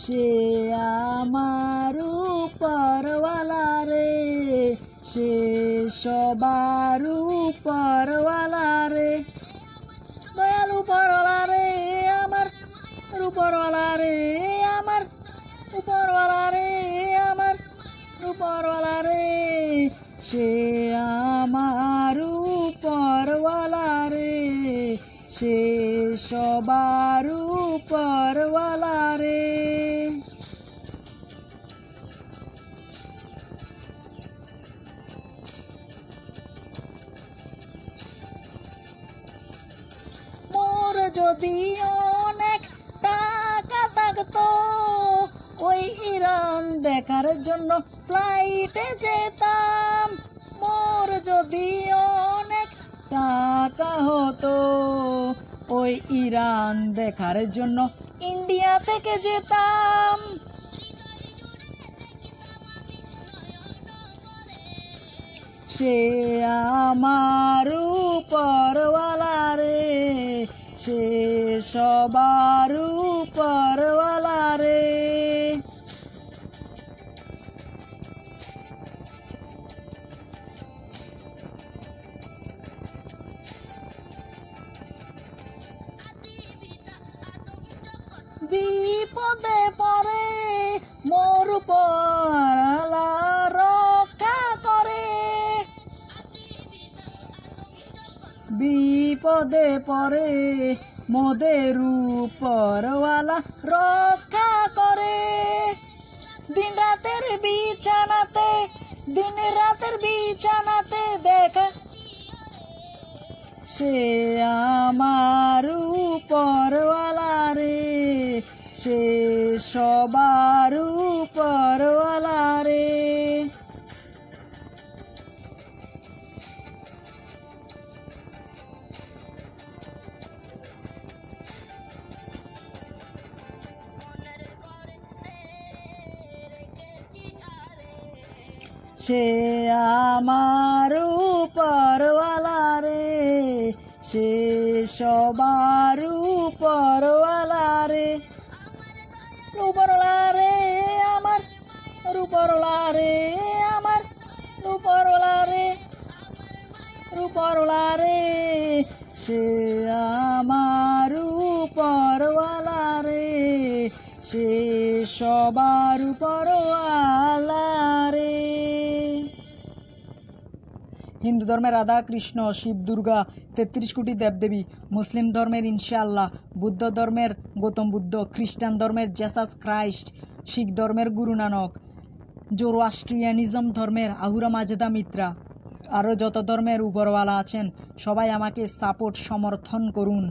সে আমার উপরওয়ালা রে, সে সবার উপরওয়ালা রে, দয়াল উপরওয়ালা রে আমার, উপরওয়ালা রে আমার, উপরওয়ালা রে আমার, উপরওয়ালা রে, সে আমার উপরওয়ালা রে, সে সবার উপরওয়ালা রে। মোর যদি অনেক টাকা থাকতো, ওই ইরান দেখার জন্য ফ্লাইটে যেতাম। মোর যদি অনেক টাকা হতো, ওই ইরান দেখার জন্য ইন্ডিয়া থেকে যেতাম। সে আমার উপরওয়ালা রে, সে সবার উপরওয়ালা রে। বিপদে পড়ে মোর উপরওয়ালা রক্ষা করে, বিপদে পড়ে মোদের উপরওয়ালা রক্ষা করে। দিন রাতের বিছানাতে, দিন রাতের বিছানাতে দেখা, সে আমার উপরওয়ালা রে, সে সবার উপরওয়ালা রে। সে আমার উপরওয়ালা রে, সে সবার উপরওয়ালা রে, উপরওয়ালা রে আমার, উপরওয়ালা রে আমার, উপরওয়ালা রে, উপরওয়ালা রে, সে আমার উপরওয়ালা রে, সে সবার উপরওয়ালা রে। হিন্দু ধর্মের রাধা কৃষ্ণ, শিব দুর্গা, 33 কোটি দেবদেবী, মুসলিম ধর্মের ইনশাআল্লাহ, বৌদ্ধ ধর্মের গৌতম বুদ্ধ, খ্রিস্টান ধর্মের জেসাস ক্রাইস্ট, শিখ ধর্মের গুরু নানক, জোরোয়াস্ট্রিয়ানিজম ধর্মের আহুরা মাজেদা মিত্রা, আরও যত ধর্মের উপরওয়ালা আছেন সবাই আমাকে সাপোর্ট সমর্থন করুন।